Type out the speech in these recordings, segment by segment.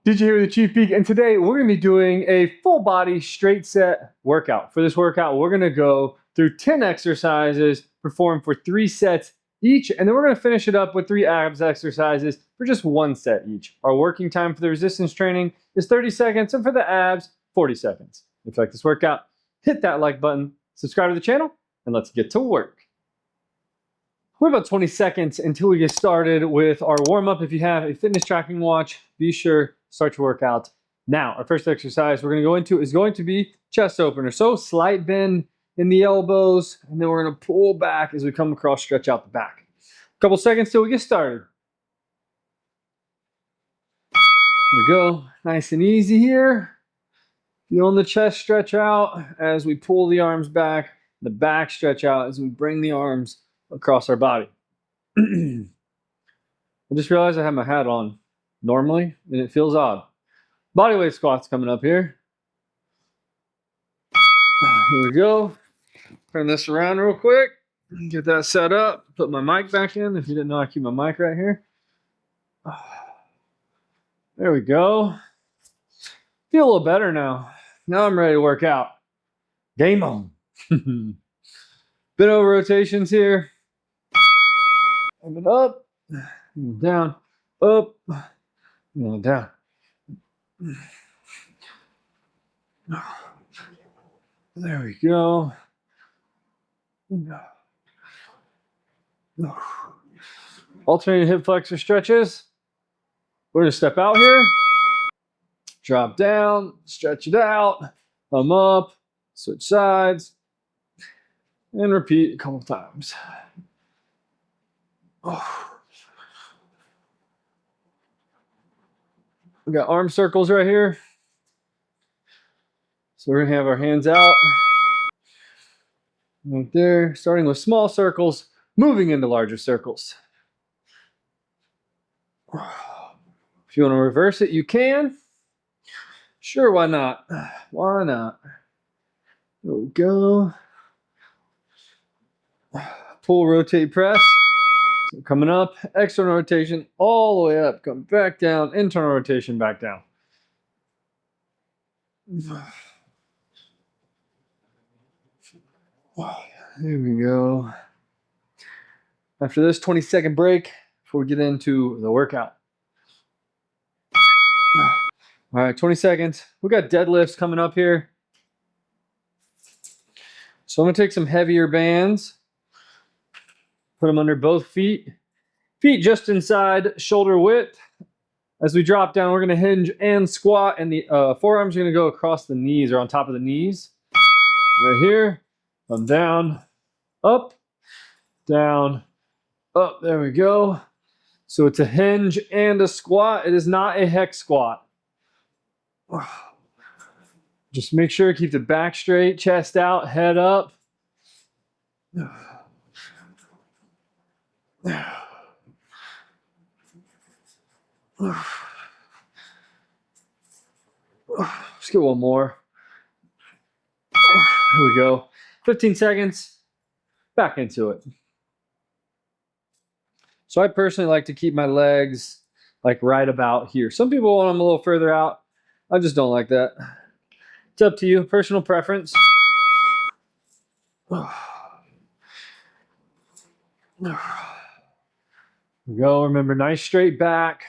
DJ here with the Chief Peak, and today we're going to be doing a full body straight set workout. For this workout, we're going to go through 10 exercises, perform for 3 sets each, and then we're going to finish it up with 3 abs exercises for just 1 set each. Our working time for the resistance training is 30 seconds, and for the abs, 40 seconds. If you like this workout, hit that like button, subscribe to the channel, and let's get to work. We're about 20 seconds until we get started with our warm-up. If you have a fitness tracking watch, be sure start your workout now. Our first exercise we're going to go into is going to be chest opener. So slight bend in the elbows, and then we're going to pull back as we come across, stretch out the back. A couple seconds till we get started. There we go. Nice and easy here. Feeling the chest stretch out as we pull the arms back, the back stretch out as we bring the arms across our body. I just realized I have my hat on normally, and it feels odd. Bodyweight squats coming up here. Here we go. Turn this around real quick. Get that set up. Put my mic back in. If you didn't know, I keep my mic right here. There we go. Feel a little better now. Now I'm ready to work out. Game on. Bit over rotations here. Up, down, up, down. There we go. Alternating hip flexor stretches. We're going to step out here, drop down, stretch it out, thumb up, switch sides, and repeat a couple times. We got arm circles right here. So we're gonna have our hands out right there, starting with small circles, moving into larger circles. If you want to reverse it, you can. Sure, why not? Why not? There we go. Pull, rotate, press. So coming up, external rotation all the way up, come back down, internal rotation back down. There we go. After this 20-second break before we get into the workout. All right, 20 seconds. We got deadlifts coming up here. So I'm going to take some heavier bands. Put them under both feet. Feet just inside shoulder width. As we drop down, we're going to hinge and squat, and the forearms are going to go across the knees or on top of the knees. Right here. Thumb down, up, down, up. There we go. So it's a hinge and a squat. It is not a hex squat. Just make sure to keep the back straight, chest out, head up. Let's get one more. Here we go. 15 seconds. Back into it. So I personally like to keep my legs like right about here. Some people want them a little further out. I just don't like that. It's up to you. Personal preference. There we go. Remember, nice straight back.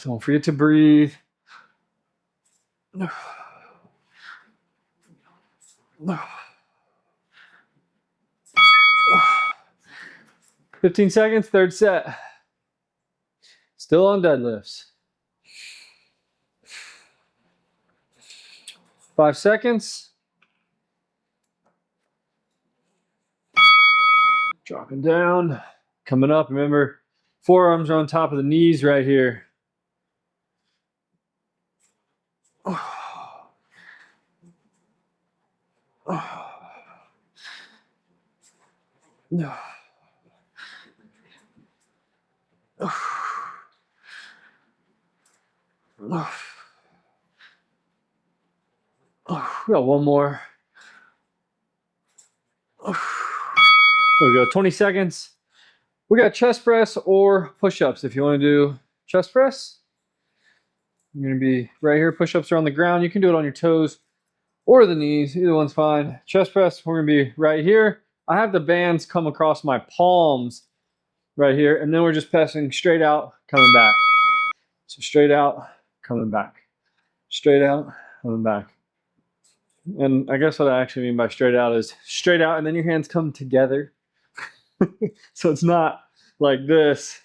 Don't forget to breathe. 15 seconds, third set. Still on deadlifts. 5 seconds. Dropping down. Coming up, remember, forearms are on top of the knees right here. No. 5 Oh, we got one more. Oh, there we go, 20 seconds. We got chest press or push-ups. If you want to do chest press, you're going to be right here. Push-ups are on the ground. You can do it on your toes or the knees. Either one's fine. Chest press, we're going to be right here. I have the bands come across my palms right here, and then we're just pressing straight out, coming back. So straight out, coming back. Straight out, coming back. And I guess what I actually mean by straight out is straight out, and then your hands come together. So it's not like this.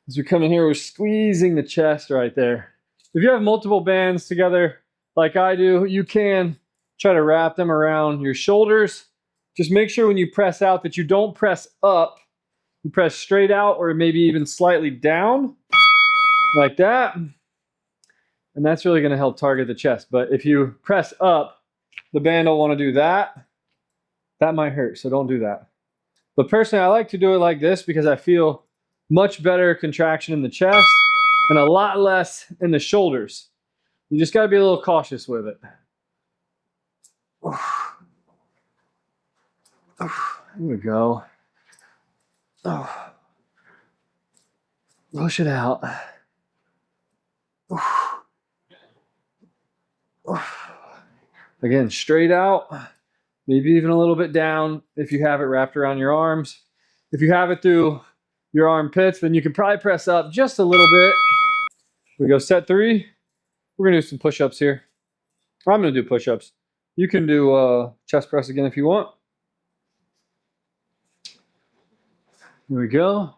As we come in here, we're squeezing the chest right there. If you have multiple bands together, like I do, you can try to wrap them around your shoulders. Just make sure when you press out that you don't press up. You press straight out or maybe even slightly down, like that. And that's really going to help target the chest. But if you press up, the band will want to do that. That might hurt, so don't do that. But personally, I like to do it like this because I feel much better contraction in the chest and a lot less in the shoulders. You just got to be a little cautious with it. Here we go. Push it out. Again, straight out. Maybe even a little bit down if you have it wrapped around your arms. If you have it through your armpits, then you can probably press up just a little bit. We go set 3. We're going to do some push-ups here. I'm going to do push-ups. You can do chest press again if you want. Here we go.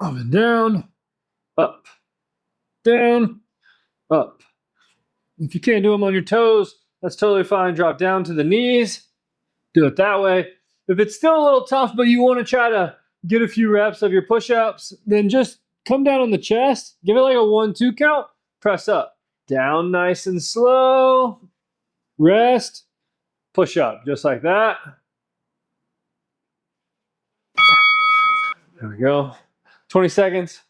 Up and down. Up. Down. Up. If you can't do them on your toes, that's totally fine. Drop down to the knees. Do it that way. If it's still a little tough, but you want to try to get a few reps of your push-ups, then just come down on the chest. Give it like a 1-2 count. Press up. Down nice and slow. Rest. Push up. Just like that. There we go. 20 seconds.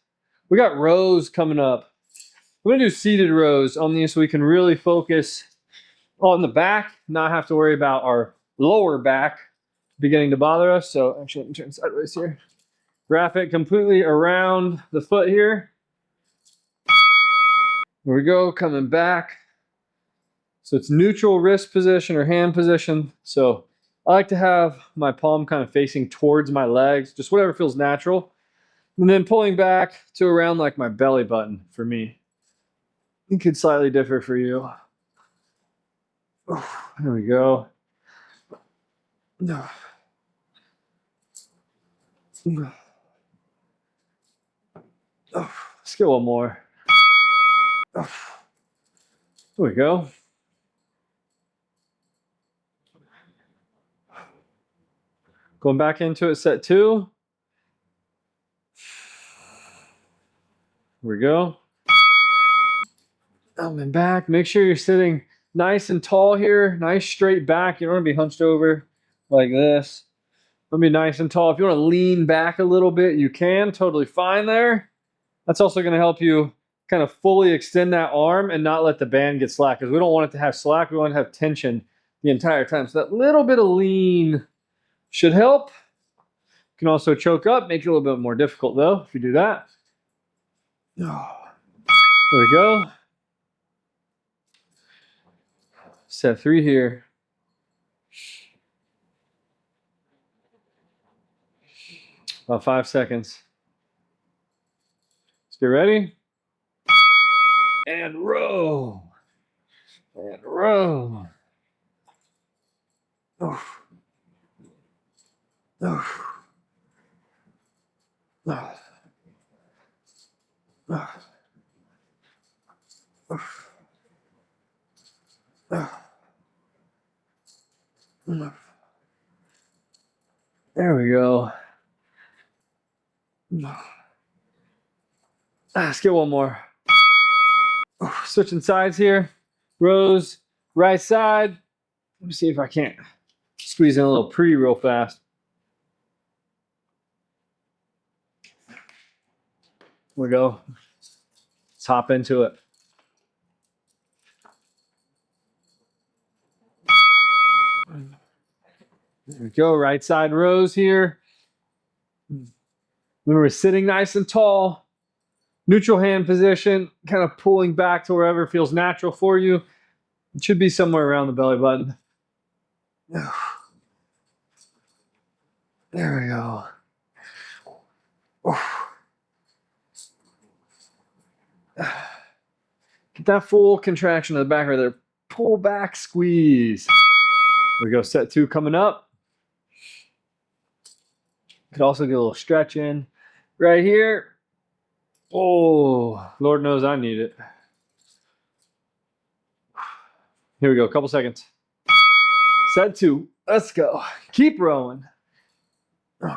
We got rows coming up. We're going to do seated rows on these so we can really focus on the back, not have to worry about our lower back beginning to bother us. So actually, let me turn sideways here. Wrap it completely around the foot here. There we go, coming back. So it's neutral wrist position or hand position. So I like to have my palm kind of facing towards my legs, just whatever feels natural. And then pulling back to around like my belly button for me. It could slightly differ for you. Oh, there we go. Let's get one more. There we go. Going back into it, set 2. Here we go. Up and back. Make sure you're sitting nice and tall here. Nice straight back. You don't want to be hunched over like this. Let me be nice and tall. If you want to lean back a little bit, you can. Totally fine there. That's also going to help you kind of fully extend that arm and not let the band get slack, because we don't want it to have slack. We want to have tension the entire time. So that little bit of lean should help. You can also choke up, make it a little bit more difficult though if you do that. There we go. Set 3 here. About 5 seconds. Let's get ready. And row. And row. Oh. Oh. Oh. Oh. Oh. There we go. Let's get one more. Switching sides here. Rows, right side. Let me see if I can't squeeze in a little pre real fast. Here we go. Let's Let's hop into it. There we go, right side rows here. Remember, sitting nice and tall. Neutral hand position, kind of pulling back to wherever feels natural for you. It should be somewhere around the belly button. There we go. Get that full contraction of the back right there. Pull back, squeeze. There we go, set 2 coming up. Could also get a little stretch in right here. Oh, Lord knows I need it. Here we go, a couple seconds. Set 2, let's go. Keep rowing. Here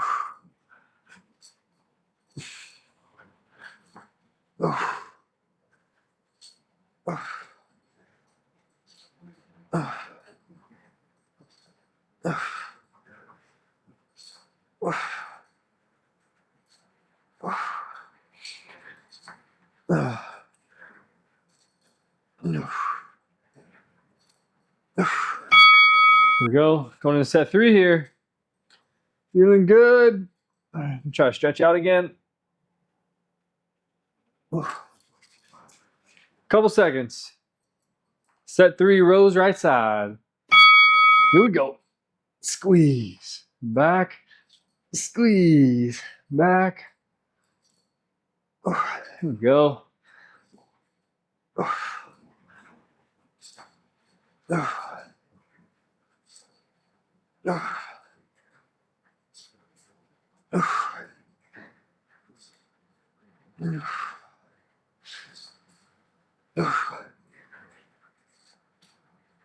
we go. Going into set 3 here. Feeling good. Try to stretch out again. Couple seconds. Set 3 rows right side. Here we go. Squeeze. Back. Squeeze. Back. Here we go.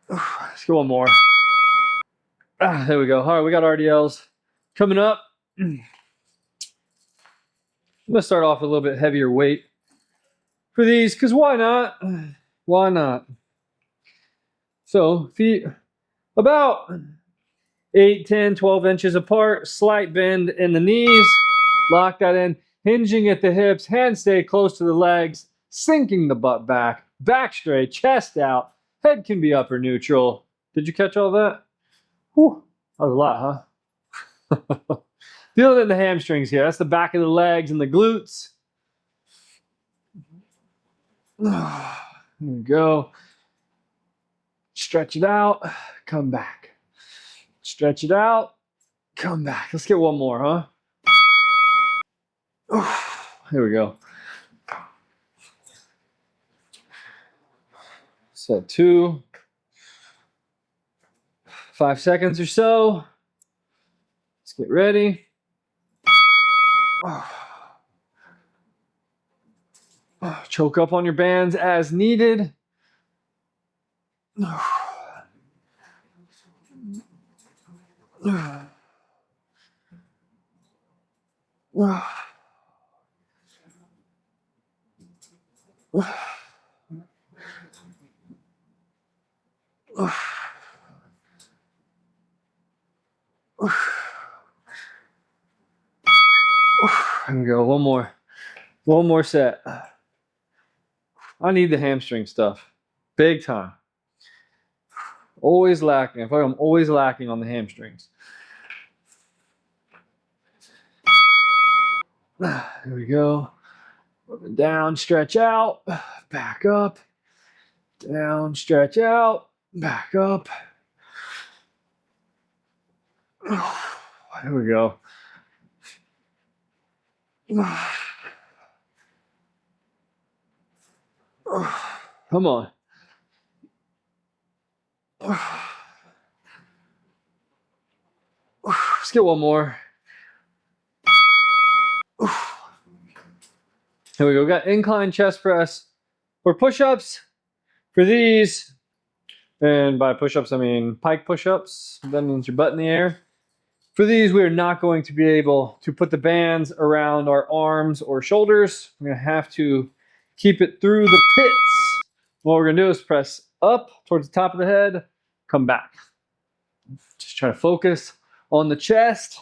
Let's go one more. There we go. All right, we got RDL'S coming up. I'm going to start off with a little bit heavier weight for these, because why not? Why not? So feet about 8, 10, 12 inches apart, slight bend in the knees, lock that in, hinging at the hips, hands stay close to the legs, sinking the butt back, back straight, chest out, head can be up or neutral. Did you catch all that? Whew, that was a lot, huh? Feel it in the hamstrings here. That's the back of the legs and the glutes. There we go. Stretch it out, come back. Stretch it out, come back. Let's get one more, huh? Here we go. Set 2. 5 seconds or so. Let's get ready. Choke up on your bands as needed. Here we go. One more set. I need the hamstring stuff. Big time. Always lacking. I feel like I'm always lacking on the hamstrings. Here we go. Down, stretch out, back up. Down, stretch out, back up. Here we go. Come on. Let's get one more. Here we go. We got incline chest press or push-ups. For these, and by push-ups I mean pike push-ups. That means your butt in the air. For these, we are not going to be able to put the bands around our arms or shoulders. We're going to have to keep it through the pits. What we're going to do is press up towards the top of the head, come back. Just try to focus on the chest.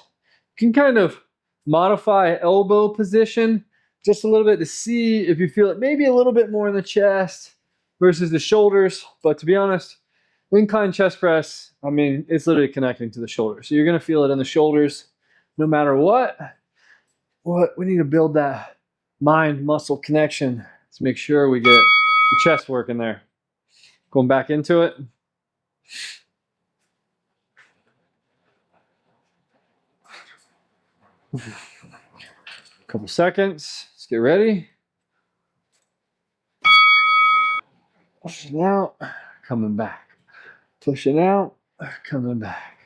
You can kind of modify elbow position just a little bit to see if you feel it maybe a little bit more in the chest versus the shoulders. But to be honest, incline chest press, I mean, it's literally connecting to the shoulders. So you're going to feel it in the shoulders no matter what. We need to build that mind muscle connection. Let's make sure we get the chest working there. Going back into it. Couple seconds. Let's get ready. Pushing out, coming back. Pushing out, coming back.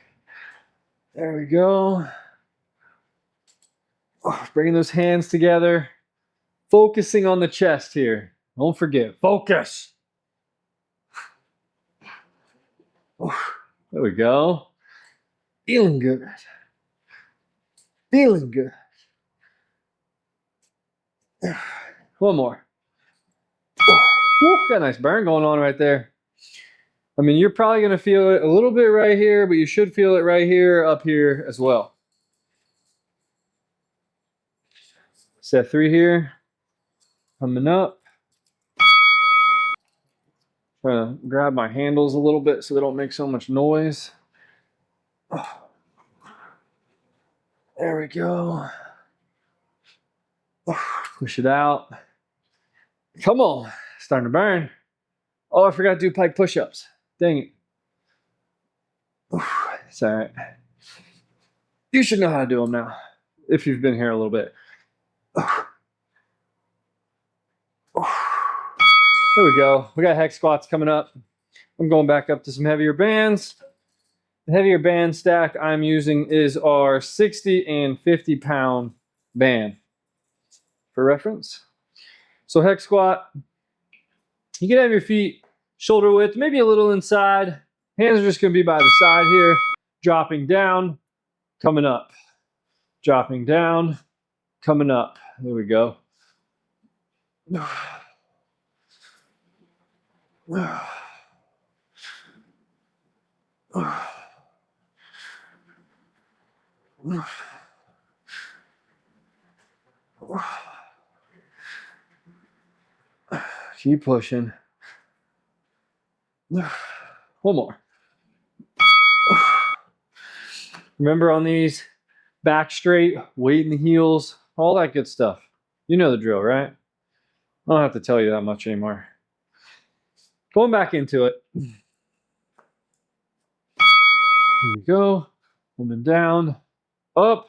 There we go. Bringing those hands together. Focusing on the chest here. Don't forget, focus. There we go. Feeling good. Feeling good. One more. Got a nice burn going on right there. I mean, you're probably going to feel it a little bit right here, but you should feel it right here, up here as well. Set 3 here. Coming up. Trying to grab my handles a little bit so they don't make so much noise. There we go. Push it out. Come on. Starting to burn. Oh, I forgot to do pike push-ups. Dang it. It's all right. You should know how to do them now if you've been here a little bit. There we go. We got hex squats coming up. I'm going back up to some heavier bands. The heavier band stack I'm using is our 60 and 50 pound band for reference. So hex squat, you can have your feet shoulder width, maybe a little inside. Hands are just going to be by the side here, dropping down, coming up, dropping down, coming up. There we go. Keep pushing. One more. Remember on these, back straight, weight in the heels, all that good stuff. You know the drill, right? I don't have to tell you that much anymore. Going back into it. Here we go. Moving down, up.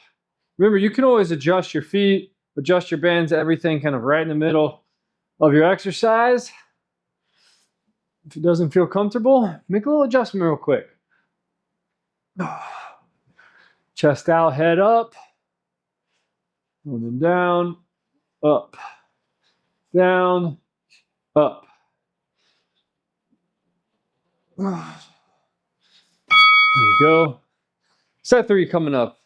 Remember, you can always adjust your feet, adjust your bands, everything kind of right in the middle of your exercise. If it doesn't feel comfortable, make a little adjustment real quick. Chest out, head up. Moving down, up, down, up. There we go. Set 3 coming up.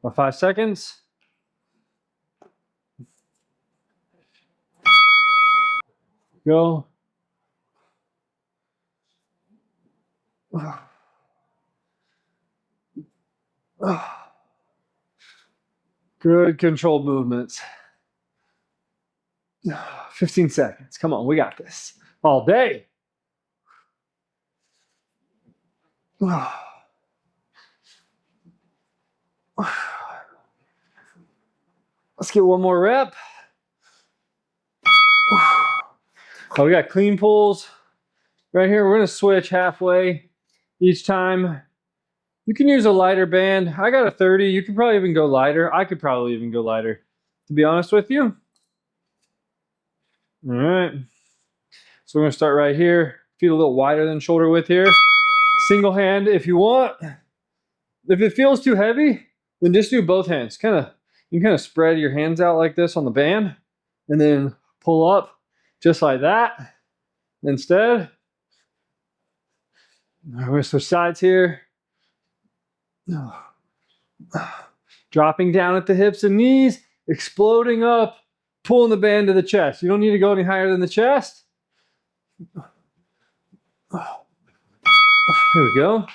About 5 seconds. Go. Good controlled movements. 15 seconds. Come on, we got this. All day. Let's get one more rep. Oh, we got clean pulls right here. We're going to switch halfway each time. You can use a lighter band. I got a 30. You could probably even go lighter. I could probably even go lighter, to be honest with you. All right. So we're going to start right here. Feet a little wider than shoulder width here. Single hand if you want. If it feels too heavy, then just do both hands. You can kind of spread your hands out like this on the band and then pull up just like that. Instead, we're going to switch sides here. Dropping down at the hips and knees, exploding up, pulling the band to the chest. You don't need to go any higher than the chest. Here we go.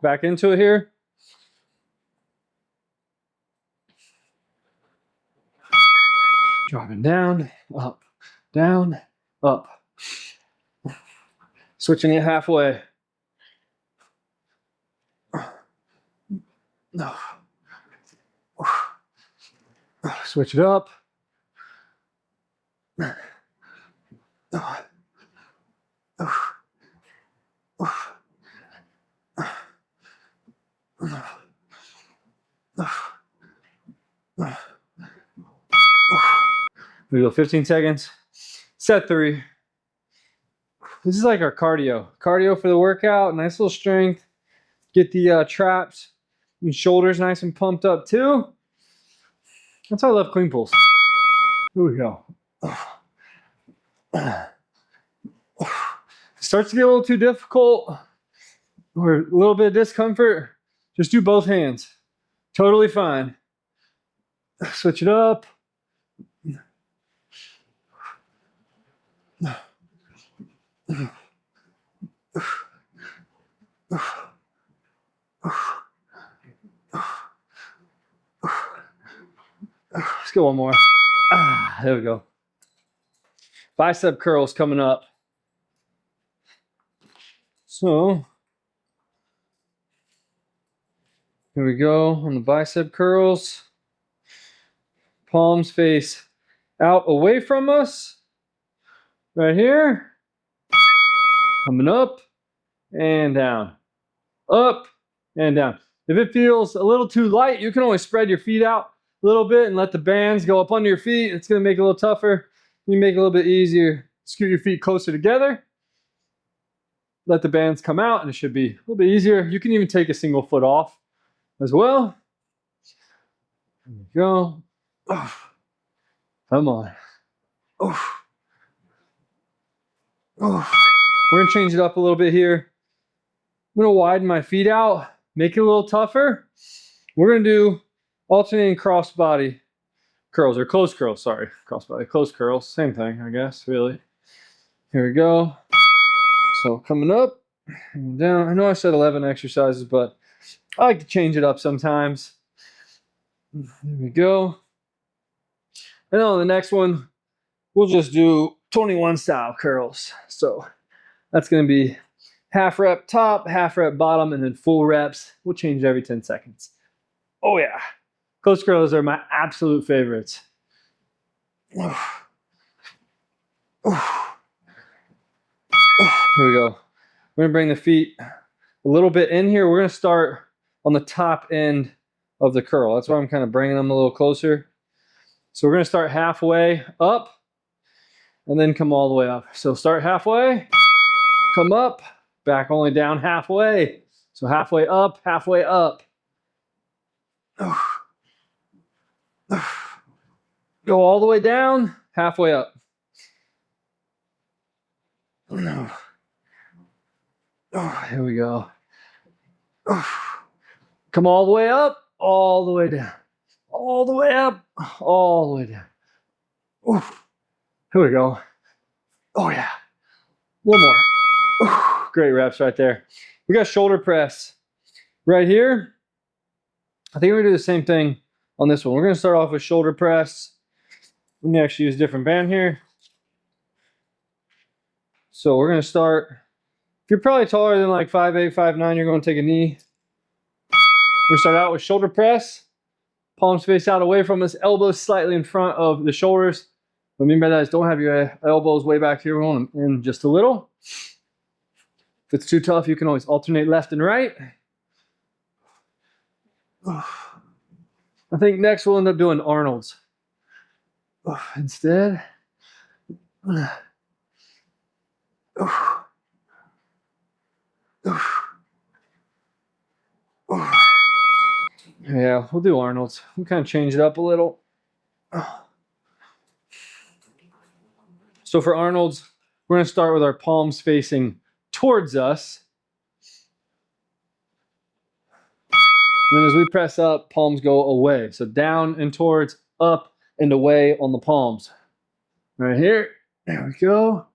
back into it here. Dropping down, up, up. Switching it halfway. Switch it up. We go 15 seconds. Set 3. This is like our cardio. Cardio for the workout. Nice little strength. Get the traps and shoulders nice and pumped up too. That's why I love clean pulls. Here we go. Starts to get a little too difficult or a little bit of discomfort. Just do both hands. Totally fine. Switch it up. Let's go one more. There we go. Bicep curls coming up. So here we go on the bicep curls. Palms face out away from us. Right here. Coming up and down. Up and down. If it feels a little too light, you can always spread your feet out a little bit and let the bands go up under your feet. It's going to make it a little tougher. You make it a little bit easier. Scoot your feet closer together. Let the bands come out and it should be a little bit easier. You can even take a single foot off as well. There we go. Oh, come on. Oh. Oh. We're going to change it up a little bit here. I'm going to widen my feet out, make it a little tougher. We're going to do alternating crossbody curls, or closed curls, sorry. Crossbody, closed curls, same thing, I guess, really. Here we go. So coming up and down. I know I said 11 exercises, but I like to change it up sometimes. There we go. And on the next one, we'll just do 21 style curls. So that's going to be half rep top, half rep bottom, and then full reps. We'll change it every 10 seconds. Oh yeah. Closed curls are my absolute favorites. Here we go. We're gonna bring the feet a little bit in here. We're gonna start on the top end of the curl. That's why I'm kind of bringing them a little closer. So we're gonna start halfway up and then come all the way up. So start halfway, come up, back only down halfway. So halfway up, halfway up. Go all the way down, halfway up. Oh, here we go. Come all the way up, all the way down. All the way up, all the way down. Here we go. Oh yeah. One more. Great reps right there. We got shoulder press right here. I think we're gonna do the same thing on this one. We're gonna start off with shoulder press. Let me actually use a different band here. So we're gonna start, if you're probably taller than like 5'8", 5'9", you're gonna take a knee. We're gonna start out with shoulder press. Palms face out away from us, elbows slightly in front of the shoulders. What I mean by that is don't have your elbows way back here, we're going in just a little. If it's too tough, you can always alternate left and right. I think next we'll end up doing Arnolds. Instead. Yeah, we'll do Arnolds. We'll kind of change it up a little. So for Arnolds, we're going to start with our palms facing towards us. And then as we press up, palms go away. So down and towards, up and away on the palms. Right here. There we go.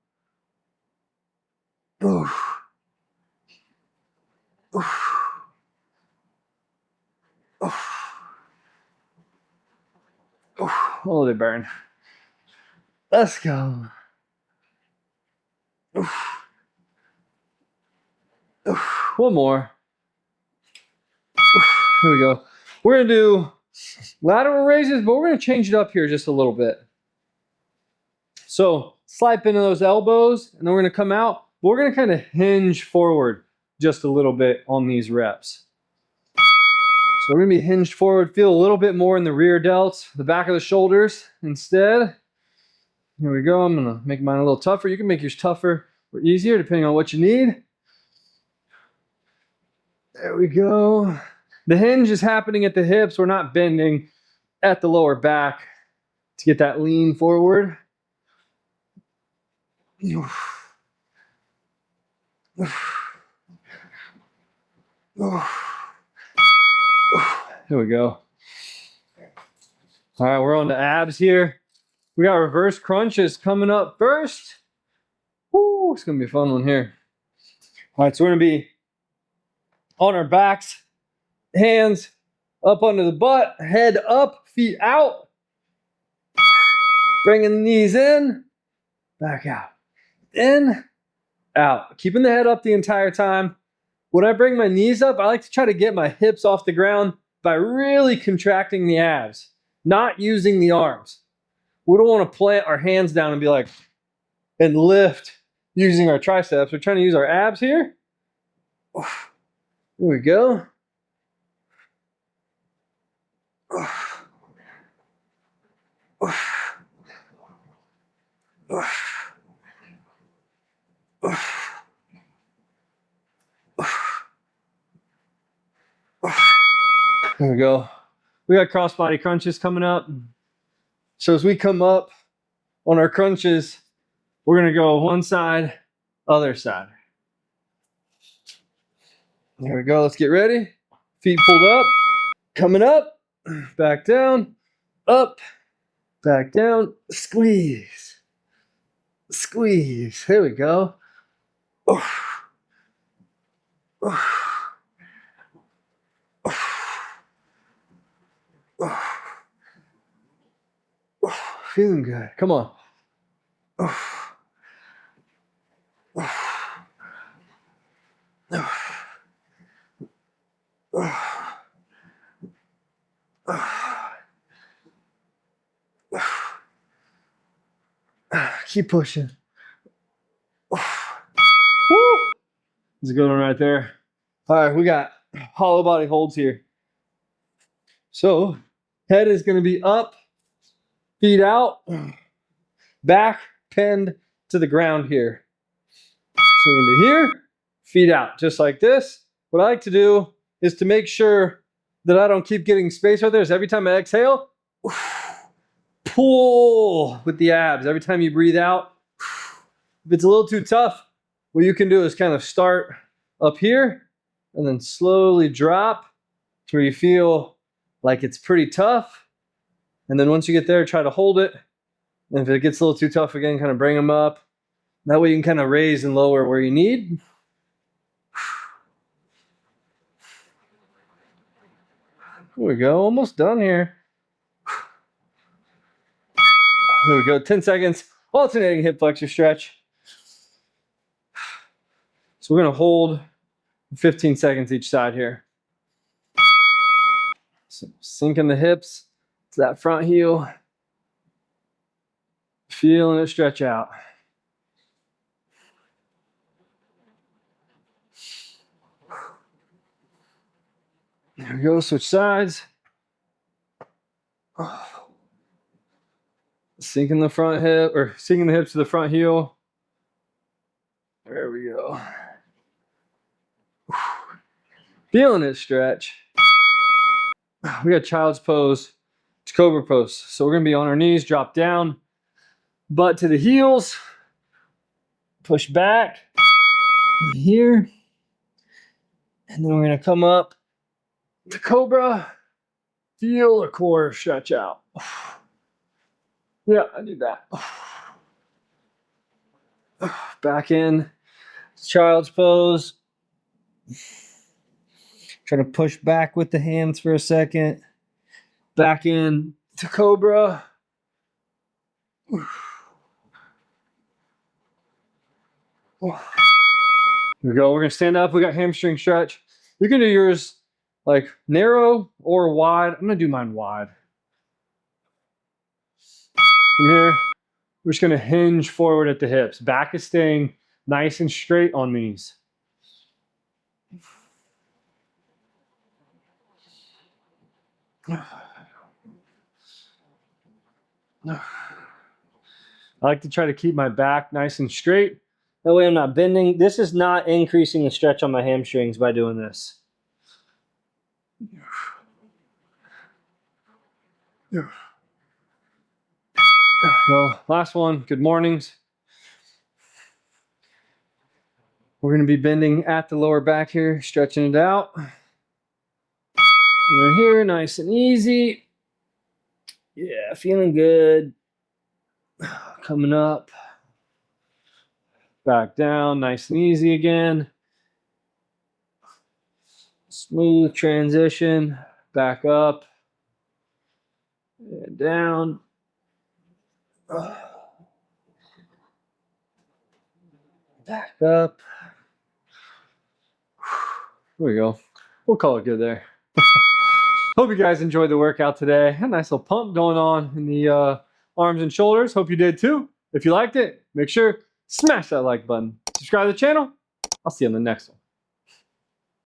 Oh, they burn. Let's go. One more. Here we go. We're going to do lateral raises, but we're going to change it up here just a little bit. So slide into those elbows, and then we're going to come out. But we're going to kind of hinge forward just a little bit on these reps. So we're going to be hinged forward, feel a little bit more in the rear delts, the back of the shoulders instead. Here we go. I'm going to make mine a little tougher. You can make yours tougher or easier depending on what you need. There we go. The hinge is happening at the hips. We're not bending at the lower back to get that lean forward. Here we go. All right, we're on to abs here. We got reverse crunches coming up first. Woo, it's going to be a fun one here. All right, so we're going to be on our backs, hands up under the butt, head up, feet out. Bringing the knees in, back out. In, out. Keeping the head up the entire time. When I bring my knees up, I like to try to get my hips off the ground by really contracting the abs, not using the arms. We don't want to plant our hands down and be like, and lift using our triceps. We're trying to use our abs here. Here we go. There we go. We got crossbody crunches coming up. So as we come up on our crunches, we're going to go one side, other side. There we go. Let's get ready. Feet pulled up, coming up, back down, up, back down, squeeze, squeeze. There we go. Feeling good. Come on. Keep pushing. Woo! That's a good one right there. All right, we got hollow body holds here. So head is going to be up, feet out, back pinned to the ground here. So we're going to be here, feet out, just like this. What I like to do is to make sure that I don't keep getting space right there is every time I exhale, pull with the abs. Every time you breathe out, if it's a little too tough, what you can do is kind of start up here and then slowly drop to where you feel like it's pretty tough. And then once you get there, try to hold it. And if it gets a little too tough again, kind of bring them up. That way you can kind of raise and lower where you need. There we go, almost done here. There we go, 10 seconds, alternating hip flexor stretch. So we're gonna hold 15 seconds each side here. So sinking the hips to that front heel. Feeling it stretch out. There we go, switch sides. Sinking the front hip, or sinking the hips to the front heel. There we go. Feeling it stretch. We got child's pose to Cobra pose. So we're gonna be on our knees, drop down, butt to the heels, push back here. And then we're gonna come up to Cobra, feel the core stretch out. Yeah, I need that. Back in child's pose. Try to push back with the hands for a second. Back in to Cobra. Here we go. We're gonna stand up. We got hamstring stretch. You can do yours like narrow or wide. I'm gonna do mine wide. From here, we're just gonna hinge forward at the hips. Back is staying nice and straight on these. I like to try to keep my back nice and straight. That way I'm not bending. This is not increasing the stretch on my hamstrings by doing this. So, last one, good mornings. We're going to be bending at the lower back here, stretching it out. Right here, nice and easy. Yeah, feeling good. Coming up. Back down, nice and easy again. Smooth transition. Back up. And down. Back up. There we go. We'll call it good there. Hope you guys enjoyed the workout today. Had a nice little pump going on in the arms and shoulders. Hope you did too. If you liked it, make sure smash that like button. Subscribe to the channel. I'll see you on the next one.